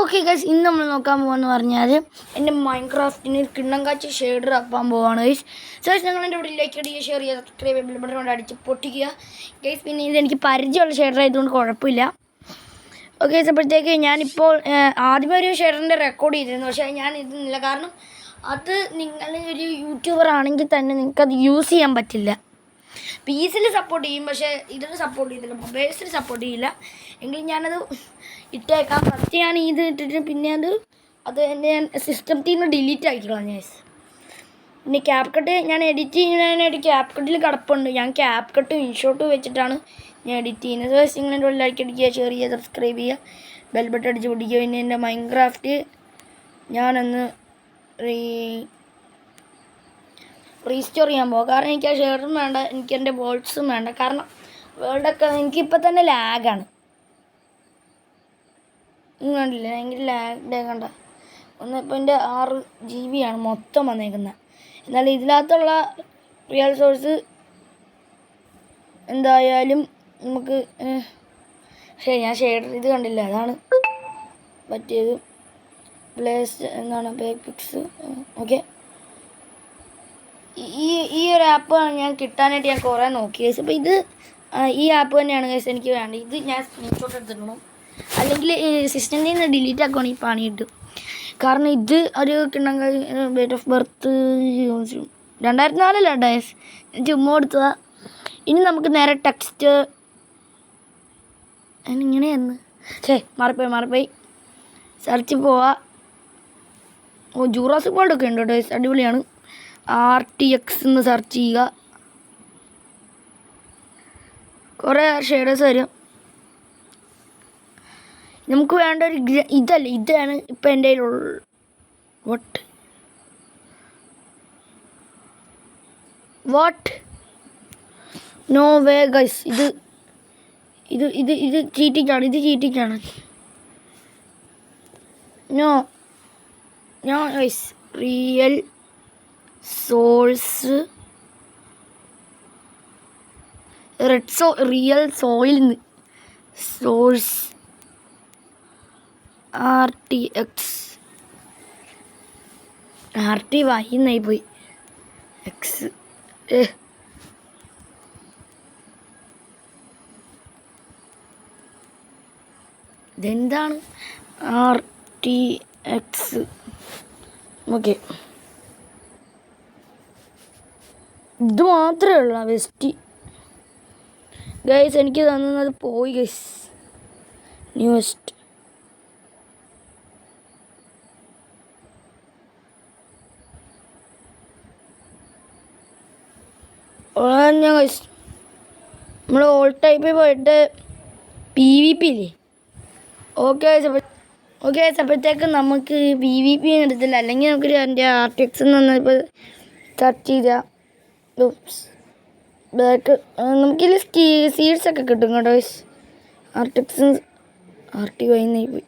Okay guys, ഇന്ന് നമ്മൾ നോക്കാൻ പോകുകയെന്ന് പറഞ്ഞാൽ എൻ്റെ മൈൻക്രാഫ്റ്റിന് കിണ്ണം കാച്ചി ഷെയ്ഡർ ആക്കാൻ പോവാണ് ഗൈസ്. സോ നിങ്ങൾ എൻ്റെ ഇവിടെ ലൈക്ക് അടിക്കുക, ഷെയർ ചെയ്യുക, സബ്സ്ക്രൈബ് ചെയ്യുക, ബട്ടൺ കൊണ്ട് അടിച്ച് പൊട്ടിക്കുക ഗൈസ്. പിന്നെ ഇത് എനിക്ക് പരിചയമുള്ള ഷെയ്ഡർ ആയതുകൊണ്ട് കുഴപ്പമില്ല. ഓക്കെ ഗൈസ്, അപ്പോഴത്തേക്ക് ഞാനിപ്പോൾ ആദ്യമേ ഒരു ഷെയ്ഡറിൻ്റെ റെക്കോർഡ് ചെയ്തിരുന്നു, പക്ഷേ ഞാൻ ഇടുന്നില്ല. കാരണം അത് നിങ്ങൾ ഒരു യൂട്യൂബർ ആണെങ്കിൽ തന്നെ നിങ്ങൾക്കത് യൂസ് ചെയ്യാൻ പറ്റില്ല. പീസിൽ സപ്പോർട്ട് ചെയ്യും, പക്ഷേ ഇതിൽ സപ്പോർട്ട് ചെയ്തില്ല, മൊബൈൽസിൽ സപ്പോർട്ട് ചെയ്യില്ല. എങ്കിൽ ഞാനത് ഇട്ടേക്കാം. ഫസ്റ്റ് ഞാൻ ഇത് ഇട്ടിട്ട് പിന്നെ അത് എൻ്റെ സിസ്റ്റത്തിൽ നിന്ന് ഡിലീറ്റ് ആക്കിക്കളാം ഞാൻ. പിന്നെ ക്യാപ് കട്ട് ഞാൻ എഡിറ്റ് ചെയ്യാനായിട്ട് ക്യാപ് കട്ടിൽ കിടപ്പുണ്ട്. ഞാൻ ക്യാപ് കട്ട് ഇൻഷോട്ട് വെച്ചിട്ടാണ് ഞാൻ എഡിറ്റ് ചെയ്യുന്നത്. നിങ്ങളെൻ്റെ ലൈക്ക് അടിക്കുക, ഷെയർ ചെയ്യുക, സബ്സ്ക്രൈബ് ചെയ്യുക, ബെൽ ബട്ടൺ അടിച്ച് പിടിക്കുക. പിന്നെ എൻ്റെ മൈൻക്രാഫ്റ്റ് ഞാനൊന്ന് റീസ്റ്റോർ ചെയ്യാൻ പോകും. കാരണം എനിക്ക് ആ ഷെയറും വേണ്ട, എനിക്ക് എൻ്റെ വേൾഡ്സും വേണ്ട. കാരണം വേൾഡൊക്കെ എനിക്കിപ്പോൾ തന്നെ ലാഗാണ്. കണ്ടില്ല, ഭയങ്കര ലാഗ് കണ്ട. ഇപ്പോൾ എൻ്റെ 6 GB ആണ് മൊത്തം വന്നേക്കുന്നത്. എന്നാൽ ഇതിനകത്തുള്ള റിയൽ സോഴ്സ് എന്തായാലും നമുക്ക് ഞാൻ ഷെയ്ഡർ ഇത് കണ്ടില്ല, അതാണ് പറ്റിയത്. പ്ലേസ് എന്താണ് പേപ്പിക്സ്. ഓക്കെ, ഈ ഒരു ആപ്പ് ഞാൻ കിട്ടാനായിട്ട് ഞാൻ കുറേ നോക്കി ഗൈസ്. അപ്പോൾ ഈ ആപ്പ് തന്നെയാണ് ഗൈസ് എനിക്ക് വേണ്ടത്. ഇത് ഞാൻ സ്ക്രീൻഷോട്ട് എടുത്തിടണം, അല്ലെങ്കിൽ സിസ്റ്റത്തിൽ നിന്ന് ഡിലീറ്റ് ആക്കുകയാണെങ്കിൽ പണി കിട്ടും. കാരണം ഇത് ഒരു ഡേറ്റ് ഓഫ് ബർത്ത് 2004 ഗൈസ്, ഞാൻ ചുമ്മാ എടുത്തതാണ്. ഇനി നമുക്ക് നേരെ ടെക്സ്റ്റ് ഇങ്ങനെയായിരുന്നു. മാറിപ്പോയി സെർച്ച് പോവാ. ജൂറാസിക് വേൾഡ് ഒക്കെ ഉണ്ട് ഗൈസ്, അടിപൊളിയാണ്. RTX എന്ന് സെർച്ച് ചെയ്യുക, കുറേ ഷെയ്ഡേഴ്സ് വരും. നമുക്ക് വേണ്ട ഒരു ഇതാണ് ഇപ്പം എൻ്റെ കയ്യിലുള്ള വാട്ട് നോ വേ ഗൈസ്. ഇത് ചീറ്റിക്കാണ്. No guys, real source real soil source RTX വായിന്നായി പോയി. എക്സ് ഇതെന്താണ് RTX? ഓക്കെ, ഇത് മാത്രമേ ഉള്ളൂ വെസ്റ്റ് ഗൈസ്. എനിക്ക് തന്നത് പോയി ഗൈസ്. ന്യൂസ്റ്റ് ഗൈസ്, നമ്മൾ ഓൾ ടൈപ്പിൽ പോയിട്ട് PvP ഇല്ലേ. ഓക്കെ ഗൈസ്, അപ്പോഴത്തേക്ക് നമുക്ക് PvP എടുത്തില്ല, അല്ലെങ്കിൽ നമുക്ക് എൻ്റെ RTX ഇപ്പോൾ സെർച്ച് ചെയ്താൽ ബാക്ക് നമുക്കിതിൽ സീഡ്സൊക്കെ കിട്ടും കേട്ടോ ഗൈസ്. RTX RTY പോയി,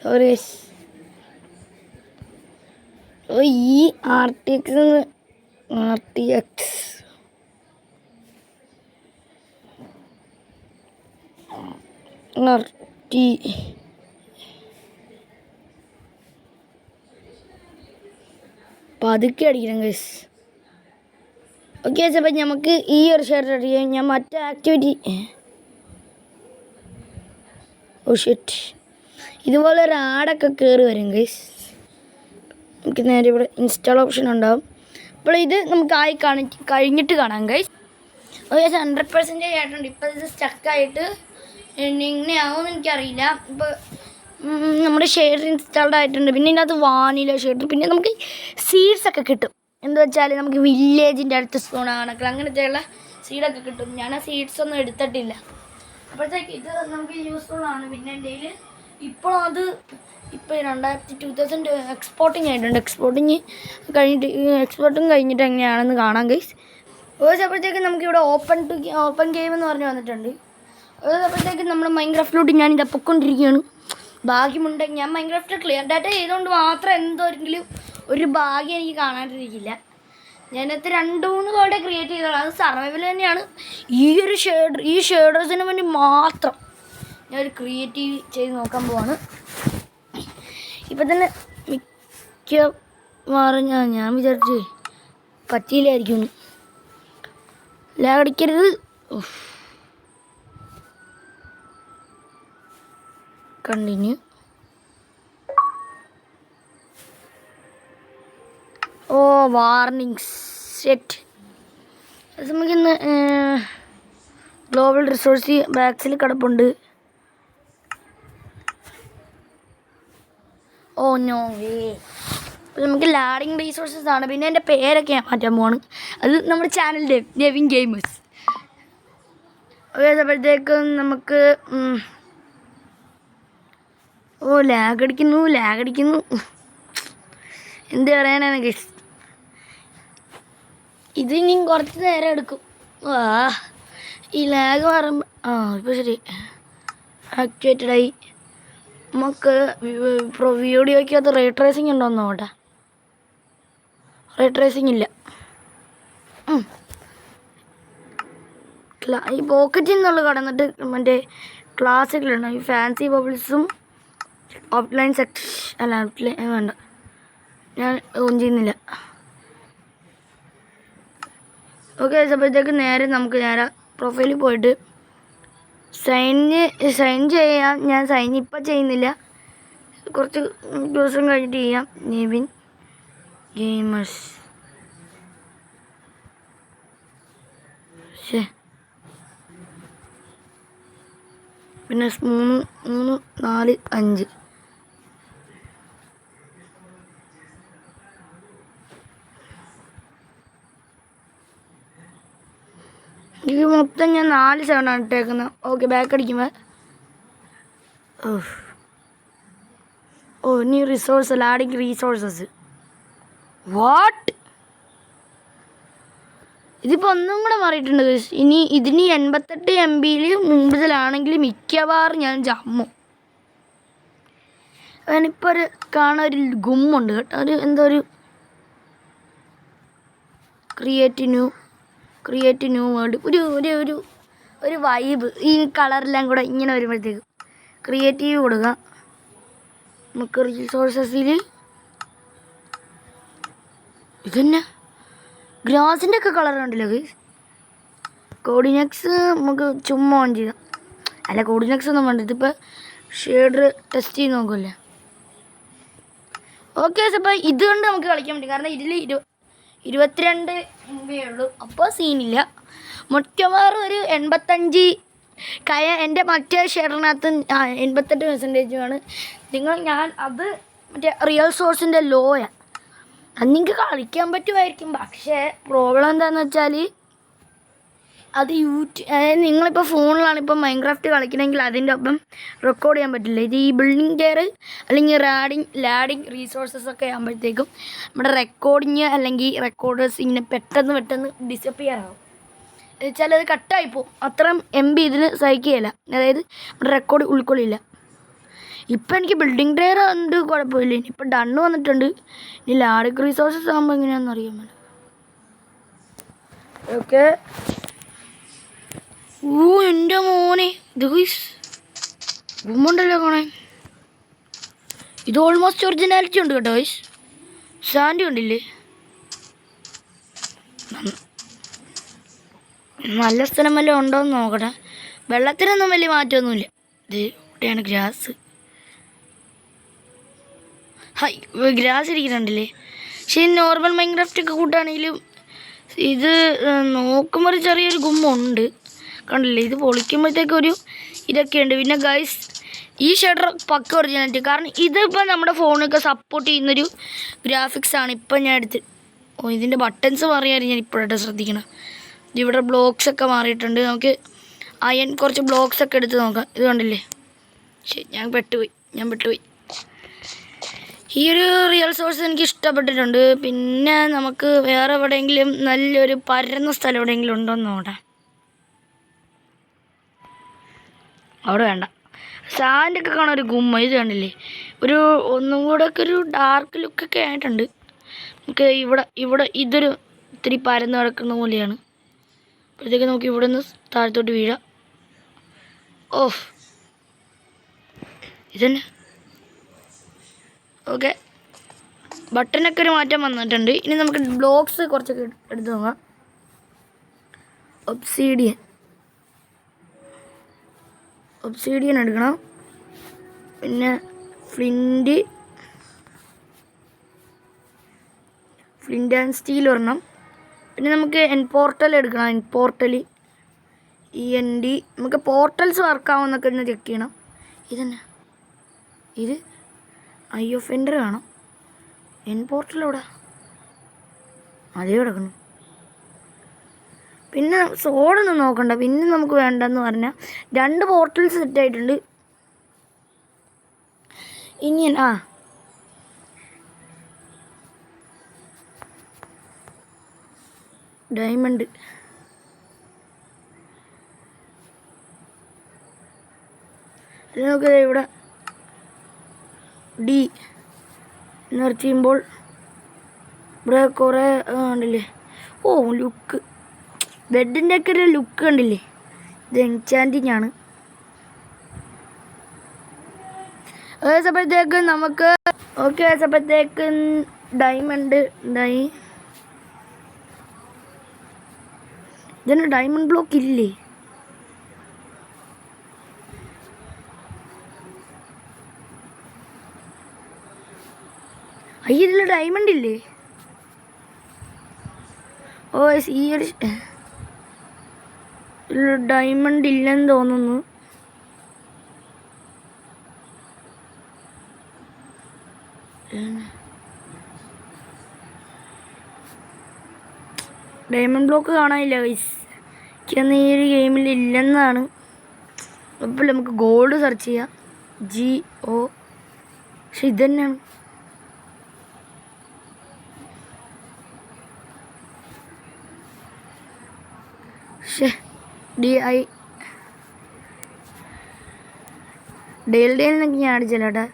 സോറി ഗൈസ്. ഈ RTX പതുക്കെ അടിക്കണം ഗൈസ്. ഓക്കെ, അപ്പം നമുക്ക് ഈ ഒരു ഷെയർ അടിക്കാം. ഞാൻ മറ്റേ ആക്ടിവിറ്റി ഇതുപോലെ ഒരു ആടൊക്കെ കയറി വരും ഗൈസ്. നമുക്ക് നേരെ ഇവിടെ ഇൻസ്റ്റാൾ ഓപ്ഷൻ ഉണ്ടാവും. അപ്പോൾ ഇത് നമുക്ക് കഴിഞ്ഞിട്ട് കാണാം ഗൈസ്. ഓക്കെ, 100% ആയിട്ടുണ്ട്. ഇപ്പോൾ ഇത് സ്റ്റക്കായിട്ട് എങ്ങനെയാവുമെന്ന് എനിക്കറിയില്ല. ഇപ്പോൾ നമ്മുടെ ഷെയർ ഇൻസ്റ്റാൾഡ് ആയിട്ടുണ്ട്. പിന്നെ ഇതിനകത്ത് വാനില ഷെയർ, പിന്നെ നമുക്ക് സീഡ്സൊക്കെ കിട്ടും. എന്താ വെച്ചാൽ നമുക്ക് വില്ലേജിൻ്റെ അടുത്ത് സ്പൂൺ കണക്കിൽ അങ്ങനത്തെയുള്ള സീഡൊക്കെ കിട്ടും. ഞാൻ ആ സീഡ്സൊന്നും എടുത്തിട്ടില്ല. അപ്പോഴത്തേക്ക് ഇത് നമുക്ക് യൂസ്ഫുള്ളാണ്. പിന്നെ എൻ്റെ കയ്യിൽ ഇപ്പോൾ 2000 എക്സ്പോർട്ടിങ് ആയിട്ടുണ്ട്. എക്സ്പോർട്ടും കഴിഞ്ഞിട്ട് എങ്ങനെയാണെന്ന് കാണാം ഗൈസ്. അപ്പോഴത്തേക്ക് നമുക്കിവിടെ ഓപ്പൺ ഗെയിം എന്ന് പറഞ്ഞ് വന്നിട്ടുണ്ട്. അപ്പോഴത്തേക്ക് നമ്മുടെ മൈൻക്രാഫ്റ്റിലോട്ട് ഞാനിത് പൊയ്ക്കൊണ്ടിരിക്കുകയാണ്. ഭാഗ്യമുണ്ടെങ്കിൽ ഞാൻ മൈൻക്രാഫ്റ്റ് ക്ലിയർ ഡാറ്റ ചെയ്തുകൊണ്ട് മാത്രം എന്തെങ്കിലും ഒരു ഭാഗ്യം എനിക്ക് കാണാണ്ടിരിക്കില്ല. ഞാനത് 2-3 കോടെ ക്രിയേറ്റ് ചെയ്തതാണ്. അത് സർവൈവൽ തന്നെയാണ്. ഈ ഷെയ്ഡേഴ്സിന് വേണ്ടി മാത്രം ഞാനൊരു ക്രിയേറ്റീവ് ചെയ്ത് നോക്കാൻ പോവാണ്. ഇപ്പം തന്നെ മിക്കവാറും ഞാൻ വിചാരിച്ചു പറ്റിയില്ലായിരിക്കും. ലാഗ് അടിക്കരുത്. കണ്ടിന്യൂ. Oh warning set. നമുക്കിന്ന് ഗ്ലോബൽ റിസോഴ്സ് ബാക്സിൽ കിടപ്പുണ്ട്. Oh no way. നമുക്ക് ലാഡിങ് റീസോഴ്സസ് ആണ്. പിന്നെ എൻ്റെ പേരൊക്കെ ഞാൻ മാറ്റാൻ പോവാണ്. അത് നമ്മുടെ ചാനലിൻ്റെ നെവിൻ ഗെയിമേഴ്സ്. അപ്പോഴത്തേക്കും നമുക്ക് ഓ ലാഗ് അടിക്കുന്നു. എന്ത് പറയാനാണ് ഗൈസ്, ഇത് ഇനിയും കുറച്ച് നേരം എടുക്കും. ഈ ലാഗ് മാറുമ്പോൾ ഇപ്പോൾ ശരി ആക്ടിവേറ്റഡായി. നമുക്ക് വീഡിയോയ്ക്കകത്ത് റേ ട്രേസിങ് ഉണ്ടോയെന്ന് നോക്കട്ടെ. റേ ട്രേസിങ് ഇല്ല. ഈ പോക്കറ്റിൽ നിന്നുള്ള കടന്നിട്ട് മറ്റേ ക്ലാസ്സിലുണ്ട് ഈ ഫാൻസി ബബിൾസും ഓഫ്ലൈൻ അല്ല ഔട്ട്ലൈൻ വേണ്ട, ഞാൻ ഓൺ ചെയ്യുന്നില്ല. ഓക്കെ, അപ്പോഴത്തേക്ക് നമുക്ക് നേരെ പ്രൊഫൈലിൽ പോയിട്ട് സൈൻ ചെയ്യാം. ഞാൻ സൈൻ ഇപ്പം ചെയ്യുന്നില്ല, കുറച്ച് ദിവസം കഴിഞ്ഞിട്ട് ചെയ്യാം. നെവിൻ ഗെയിമേഴ്സ്. പിന്നെ 3, 4, 5. ഇത് മൊത്തം ഞാൻ 4 സൗണ്ടാണ് ഇട്ടേക്കുന്നത്. ഓക്കെ, ബാക്ക് അടിക്കുമ്പോൾ ഇനി റിസോഴ്സ് ലാഡിങ് റീസോഴ്സസ്. വാട്ട്, ഇതിപ്പോൾ ഒന്നും കൂടെ മാറിയിട്ടുണ്ട്. ഇനി ഇതിന് 88 MB മുമ്പിലാണെങ്കിൽ മിക്കവാറും ഞാൻ ജമ്മു. ഞാനിപ്പോൾ കാണാൻ ഗുമ്മുണ്ട് കേട്ടോ. എന്തോ ഒരു ക്രിയേറ്റ് ന്യൂ വേൾഡ്, ഒരു വൈബ്. ഈ കളറെല്ലാം കൂടെ ഇങ്ങനെ വരുമ്പോഴത്തേക്ക് ക്രിയേറ്റീവ് കൊടുക്കുക. നമുക്ക് റിസോഴ്സസിൽ ഇതന്നെ ഗ്രാസിൻ്റെ ഒക്കെ കളർ കണ്ടില്ലേ ഗൈസ്. കോഡിനെക്സ് നമുക്ക് ചുമ്മാ ഓൺ ചെയ്യാം. അല്ല, കോഡിനെക്സ് ഒന്നും വേണ്ട. ഇതിപ്പോൾ ഷെയ്ഡർ ടെസ്റ്റ് ചെയ്ത് നോക്കുമല്ലേ. ഓക്കെ, അപ്പോൾ ഇതുകൊണ്ട് നമുക്ക് കളിക്കാൻ പറ്റും. കാരണം ഇതിൽ 22 MB ഉള്ളൂ. അപ്പോൾ സീനില്ല. മിക്കവാറും ഒരു 85 എൻ്റെ മറ്റേ ഷെയറിനകത്ത് 88% ഞാൻ അത് മറ്റേ റിയൽ സോഴ്സിൻ്റെ ലോയാണ്. അത് നിങ്ങൾക്ക് കളിക്കാൻ പറ്റുമായിരിക്കും. പക്ഷേ പ്രോബ്ലം എന്താണെന്ന് വെച്ചാൽ അത് അതായത് നിങ്ങളിപ്പോൾ ഫോണിലാണ് ഇപ്പോൾ മൈൻക്രാഫ്റ്റ് കളിക്കണമെങ്കിൽ അതിൻ്റെ ഒപ്പം റെക്കോർഡ് ചെയ്യാൻ പറ്റില്ല. ഇത് ഈ ബിൽഡിംഗ് ടയർ അല്ലെങ്കിൽ ലാഡിങ് റീസോഴ്സസ് ഒക്കെ ആകുമ്പോഴത്തേക്കും നമ്മുടെ റെക്കോർഡിങ് അല്ലെങ്കിൽ റെക്കോർഡേഴ്സ് ഇങ്ങനെ പെട്ടെന്ന് ഡിസപ്പിയർ ആകും. എന്നുവെച്ചാൽ അത് കട്ടായിപ്പോവും. അത്രയും MB ഇതിന് സഹിക്കുകയില്ല. അതായത് നമ്മുടെ റെക്കോർഡ് ഉൾക്കൊള്ളില്ല. ഇപ്പം എനിക്ക് ബിൽഡിംഗ് ടയർ ഉണ്ട്, കുഴപ്പമില്ല. ഇനിയിപ്പോൾ ഡണ്ണ് വന്നിട്ടുണ്ട്. ഇനി ലാഡിങ് റീസോഴ്സസ് ആകുമ്പോൾ എങ്ങനെയാണെന്ന് അറിയാൻ പറ്റില്ല. ഓക്കെ, എൻ്റെ മോനെ ഇത് ഗുമ്മുണ്ടല്ലോ കാണാൻ. ഇത് ഓൾമോസ്റ്റ് ഒറിജിനാലിറ്റി ഉണ്ട് കേട്ടോ ഗൈസ്. സാൻഡി ഉണ്ടില്ലേ, നല്ല സ്ഥലം വല്ലതും ഉണ്ടോയെന്ന് നോക്കട്ടെ. വെള്ളത്തിനൊന്നും വലിയ മാറ്റമൊന്നുമില്ല. ഇത് ഇവിടെയാണ് ഗ്രാസ്. ഗ്രാസ് ഇരിക്കുന്നുണ്ടല്ലേ. പക്ഷേ നോർമൽ മൈൻക്രാഫ്റ്റ് ഒക്കെ കൂട്ടാണെങ്കിലും ഇത് നോക്കുമ്പോൾ ഒരു ചെറിയൊരു ഗുമ്മുണ്ട്. കണ്ടില്ലേ, ഇത് പൊളിക്കുമ്പോഴത്തേക്കൊരു ഇതൊക്കെയുണ്ട്. പിന്നെ ഗൈസ്, ഈ ഷെഡർ പക്ക ഒറിജിനാലിറ്റി. കാരണം ഇതിപ്പോൾ നമ്മുടെ ഫോണൊക്കെ സപ്പോർട്ട് ചെയ്യുന്നൊരു ഗ്രാഫിക്സാണ്. ഇപ്പം ഞാൻ ഇതിൻ്റെ ബട്ടൺസ് മാറിയായിരുന്നു ഞാൻ ഇപ്പോഴായിട്ട് ശ്രദ്ധിക്കണം. ഇവിടെ ബ്ലോക്സൊക്കെ മാറിയിട്ടുണ്ട്. നമുക്ക് കുറച്ച് ബ്ലോക്സൊക്കെ എടുത്ത് നോക്കാം. ഇത് കണ്ടില്ലേ, ശരി ഞാൻ പെട്ടുപോയി. ഈ ഒരു റിയൽ സോഴ്സ് എനിക്ക് ഇഷ്ടപ്പെട്ടിട്ടുണ്ട്. പിന്നെ നമുക്ക് വേറെ എവിടെയെങ്കിലും നല്ലൊരു പരന്ന സ്ഥലം എവിടെയെങ്കിലും ഉണ്ടോ എന്ന് നോക്കാം. അവിടെ വേണ്ട. സാൻഡൊക്കെ കാണാൻ ഒരു ഗുമ്മ. ഇത് കണ്ടില്ലേ, ഒന്നും കൂടെ ഒക്കെ ഒരു ഡാർക്ക് ലുക്കൊക്കെ ആയിട്ടുണ്ട്. നമുക്ക് ഇവിടെ ഇതൊരു ഇത്തിരി പരന്ന് കിടക്കുന്ന പോലെയാണ്. അപ്പോഴത്തേക്ക് നമുക്ക് ഇവിടെ നിന്ന് താഴത്തോട്ട് വീഴാം. ഇതന്നെ. ഓക്കെ, ബട്ടനൊക്കെ ഒരു മാറ്റം വന്നിട്ടുണ്ട്. ഇനി നമുക്ക് ബ്ലോക്സ് കുറച്ചൊക്കെ എടുത്ത് നോക്കാം. ഒബ്സീഡിയൻ എടുക്കണം. പിന്നെ ഫ്ലിൻറ്റ് ആൻഡ് സ്റ്റീൽ ഒരെണ്ണം. പിന്നെ നമുക്ക് പോർട്ടൽ എടുക്കണം. END. നമുക്ക് പോർട്ടൽസ് വർക്കാവുന്നൊക്കെ ഒന്ന് ചെക്ക് ചെയ്യണം. ഇതന്നെ, ഇത് ഒഫെൻഡർ വേണം. പോർട്ടൽ എവിടെ? അതേ കിടക്കണം. പിന്നെ സോഡൊന്നും നോക്കണ്ട. പിന്നെ നമുക്ക് വേണ്ടെന്ന് പറഞ്ഞാൽ 2 പോർട്ടൽസ് സെറ്റായിട്ടുണ്ട്. ഇനി ഡയമണ്ട്. നമുക്ക് ഇവിടെ D എനർജി ചെയ്യുമ്പോൾ ഇവിടെ കുറേ കണ്ടില്ലേ? ഓ, ലുക്ക്, ബെഡിൻ്റെ ഒക്കെ ഒരു ലുക്ക് കണ്ടില്ലേ? ഇത് എൻചാൻറ്റിങ് ആണ്. അപ്പോഴത്തേക്ക് നമുക്ക് അപ്പോഴത്തേക്ക് ഡയമണ്ട് ഇതിന് ഡയമണ്ട് ബ്ലോക്ക് ഇല്ലേ? ഇതിൽ ഡയമണ്ട് ഇല്ലേ? ഈ ഒരു ഡയമണ്ട് ഇല്ലെന്ന് തോന്നുന്നു. ഡയമണ്ട് ബ്ലോക്ക് കാണാനില്ല ഗൈസ്. എനിക്കന്ന് ഈ ഒരു ഗെയിമിൽ ഇല്ലെന്നാണ്. അപ്പോൾ നമുക്ക് ഗോൾഡ് സെർച്ച് ചെയ്യാം. GO. പക്ഷെ ഇതന്നെയാണ്. DI ഡെയിൽഡേന്നൊക്കെ ഞാൻ അടിച്ചല്ലേട്ടാ.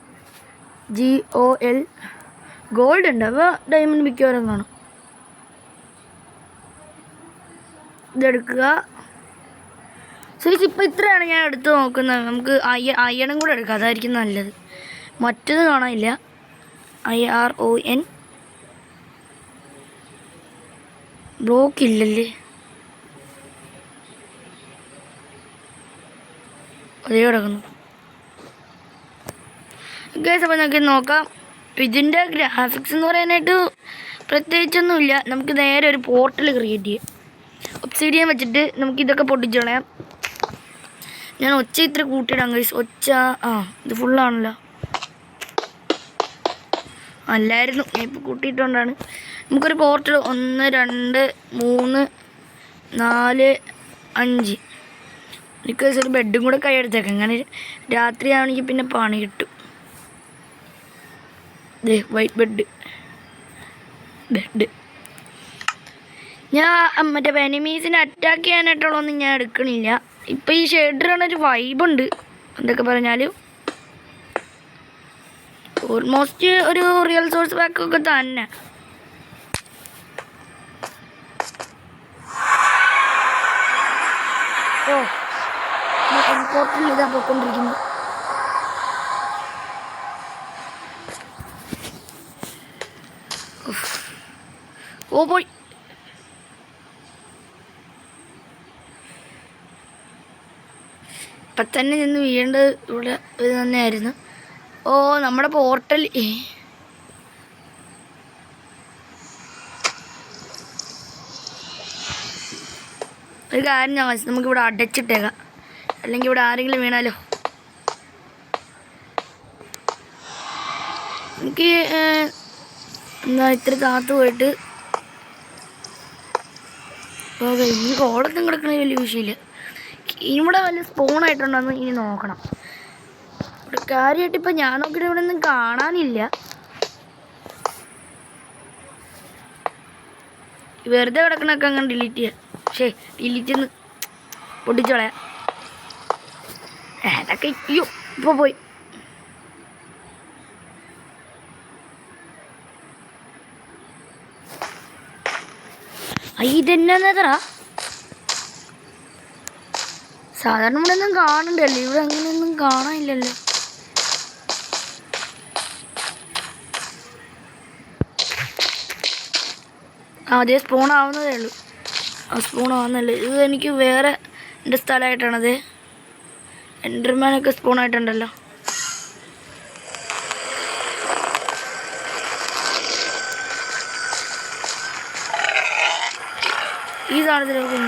GOL. ഗോൾഡ് ഉണ്ട്. അപ്പോൾ ഡയമണ്ട് മിക്കവാറും കാണും. ഇതെടുക്കുക. ഇപ്പോൾ ഇത്രയാണ് ഞാൻ എടുത്ത് നോക്കുന്നത്. നമുക്ക് അയണും കൂടെ എടുക്കാം, അതായിരിക്കും നല്ലത്. മറ്റത് കാണാനില്ല. IRON. ബ്ലോക്ക് ഇല്ലല്ലേ? അതേ കിടക്കുന്നു. ഗൈസ്, അപ്പോൾ നമുക്ക് നോക്കാം. ഇതിൻ്റെ ഗ്രാഫിക്സ് എന്ന് പറയാനായിട്ട് പ്രത്യേകിച്ചൊന്നുമില്ല. നമുക്ക് നേരെ ഒരു പോർട്ടൽ ക്രിയേറ്റ് ചെയ്യാം. ഒബ്സിഡിയൻ വെച്ചിട്ട് നമുക്ക് ഇതൊക്കെ പൊട്ടിച്ച് കളയാം. ഞാൻ ഒച്ച ഇത്ര കൂട്ടിയിടാം ഗൈസ്. ഒച്ച ഇത് ഫുള്ളാണല്ലോ. അല്ലായിരുന്നു, ഞാൻ ഇപ്പോൾ കൂട്ടിയിട്ടുകൊണ്ടാണ്. നമുക്കൊരു പോർട്ടൽ 1 2 3 4 5. എനിക്ക് ഒരു ബെഡും കൂടെ കൈയെടുത്തേക്കാം. അങ്ങനെ രാത്രിയാണെങ്കിൽ പിന്നെ പണി കിട്ടും. White bed. ഞാൻ മറ്റേ എനിമീസിനെ അറ്റാക്ക് ചെയ്യാനായിട്ടുള്ളതൊന്നും ഞാൻ എടുക്കണില്ല. ഇപ്പം ഈ ഷെയ്ഡറിനൊരു വൈബുണ്ട്. എന്തൊക്കെ പറഞ്ഞാലും ഓൾമോസ്റ്റ് ഒരു റിയൽ സോഴ്സ് പാക്കൊക്കെ തന്നെ. പോർട്ടൽ ഇതാ പോയിക്കൊണ്ടിരിക്കുന്നു. പോയി. ഇപ്പം തന്നെ നിന്ന് വീഴേണ്ടത് ഇവിടെ ഇത് തന്നെയായിരുന്നു. നമ്മുടെ പോർട്ടൽ ഒരു കാര്യം ഞാൻ നമുക്കിവിടെ അടച്ചിട്ടേക്കാം. അല്ലെങ്കിൽ ഇവിടെ ആരെങ്കിലും വീണാലോ. എനിക്ക് ഇത്ര താത്ത് പോയിട്ട് ഈ കോടൊന്നും കിടക്കണ വലിയ വിഷയമില്ല. ഇവിടെ വല്ല സ്പോണായിട്ടുണ്ടോയെന്ന് ഇനി നോക്കണം. ഇവിടെ കാര്യമായിട്ട് ഇപ്പം ഞാൻ നോക്കിയിട്ട് ഇവിടെ ഒന്നും കാണാനില്ല. വെറുതെ കിടക്കണൊക്കെ അങ്ങനെ ഡിലീറ്റ് ചെയ്യാം. ഡിലീറ്റ് ചെയ്ത് പൊട്ടിച്ചോളയാം. അതൊക്കെ ഇപ്പോൾ പോയി. ഇതെന്നാ സാധാരണ ഇവിടെ ഒന്നും കാണണ്ടല്ലോ. ഇവിടെ അങ്ങനെയൊന്നും കാണാനില്ലല്ലോ. അതേ സ്പോൺ ആവുന്നതേ ഉള്ളൂ. സ്പോൺ ആവുന്നല്ലേ. ഇത് എനിക്ക് വേറെ എൻ്റെ സ്ഥലമായിട്ടാണത്. എൻഡർമാനൊക്കെ സ്പോണായിട്ടുണ്ടല്ലോ. ഈ സാധനത്തിലേക്ക്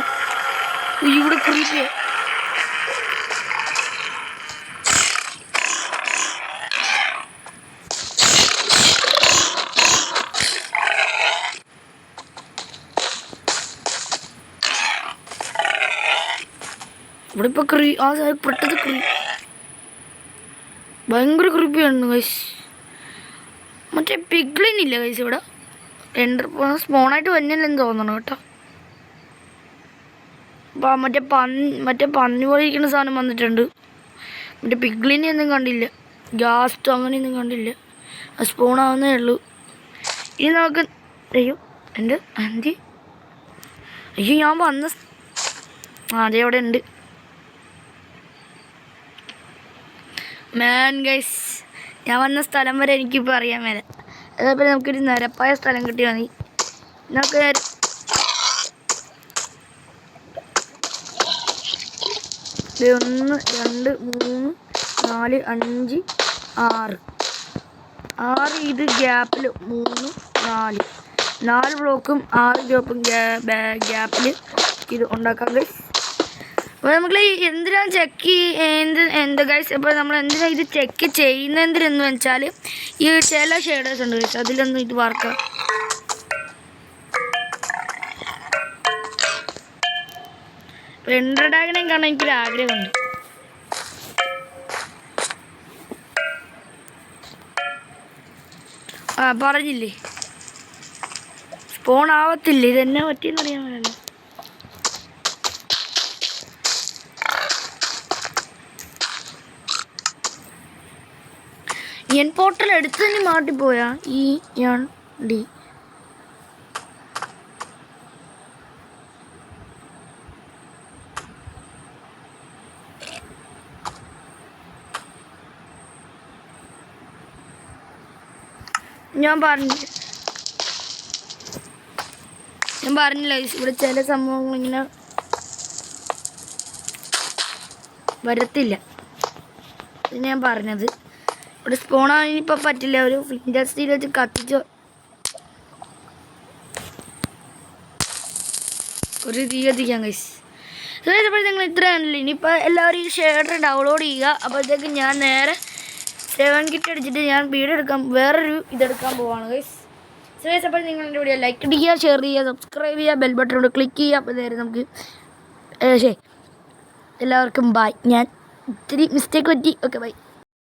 ഇവിടെ ക്രീപ്പ്. ഇവിടെ ഇപ്പോൾ പെട്ടത് ഭയങ്കര ക്രീപ്പിയാണ് ഗൈസ്. മറ്റേ പിഗ്ലിനില്ല ഗൈസ് ഇവിടെ. സ്പോണായിട്ട് വന്നില്ലെന്ന് തോന്നണം കേട്ടോ. അപ്പം മറ്റേ പന്നി പോലെ ഇരിക്കുന്ന സാധനം വന്നിട്ടുണ്ട്. മറ്റേ പിഗ്ലിനെ ഒന്നും കണ്ടില്ല. ഗ്യാസ്റ്റോ അങ്ങനെയൊന്നും കണ്ടില്ല. സ്പോണാവുന്നേ ഉള്ളൂ. ഇനി നമുക്ക് എൻ്റെ ആൻറ്റി ഞാൻ വന്ന അതെ അവിടെ ഉണ്ട്. മാൻ ഗൈസ്, ഞാൻ വന്ന സ്ഥലം വരെ എനിക്കിപ്പോൾ അറിയാൻ മേലെ. അതേപോലെ നമുക്കൊരു നിരപ്പായ സ്ഥലം കിട്ടിയാൽ മതി. നമുക്ക് 1 2 3 4 5 6 ഇത് ഗ്യാപ്പിൽ 3 4 ബ്ലോക്കും 6 ഗ്യാപ്പും ഗ്യാപ്പിൽ ഇത് ഉണ്ടാക്കാം ഗൈസ്. അപ്പോൾ നമ്മൾ എന്തിനാണ് എന്താ ഗൈസ്, അപ്പോൾ നമ്മൾ എന്തിനാണ് ഇത് ചെക്ക് ചെയ്യുന്നതെന്ന് വെച്ചാൽ ഈ ചില ഷെയ്ഡേഴ്സ് ഉണ്ട് ഗൈസ്, അതിലൊന്നും ഇത് വർക്കാം. എൻഡർ ഡ്രാഗണെ കാണാൻ എനിക്കൊരു ആഗ്രഹമുണ്ട്. പറഞ്ഞില്ലേ സ്പോൺ ആവത്തില്ലേ, ഇതെന്നെ പറ്റിയെന്ന് അറിയാൻ പറ്റില്ല. ഞാൻ പോർട്ടൽ എടുത്ത് തന്നെ മാട്ടിപ്പോയാ ഈ ഞാൻ ഡി. ഞാൻ പറഞ്ഞില്ല ഇവിടെ ചില സംഭവങ്ങൾ ഇങ്ങനെ വരത്തില്ല. ഇത് ഞാൻ പറഞ്ഞത് ഇവിടെ സ്പോണാനിപ്പോൾ പറ്റില്ല. ഒരു ഇൻഡസ്ട്രിയിൽ വെച്ച് കത്തിച്ചോ ഒരു തീ കത്തിക്കാം ഗൈസ്. അപ്പോൾ നിങ്ങൾ ഇത്രയാണല്ലോ. ഇനിയിപ്പോൾ എല്ലാവരും ഈ ഷെയർ ഡൗൺലോഡ് ചെയ്യുക. അപ്പോഴത്തേക്ക് ഞാൻ നേരെ 7 കിറ്റ് അടിച്ചിട്ട് ഞാൻ വേറൊരു ഇതെടുക്കാൻ പോവാണ് ഗൈസ്. സോ ഗൈസ്, അപ്പോൾ നിങ്ങളുടെ വീഡിയോ ലൈക്ക് അടിക്കുക, ഷെയർ ചെയ്യുക, സബ്സ്ക്രൈബ് ചെയ്യുക, ബെൽ ബട്ടണോട് ക്ലിക്ക് ചെയ്യുക. അപ്പോൾ നേരെ നമുക്ക് എല്ലാവർക്കും ബൈ. ഞാൻ ഇത്തിരി മിസ്റ്റേക്ക് പറ്റി. Okay bye.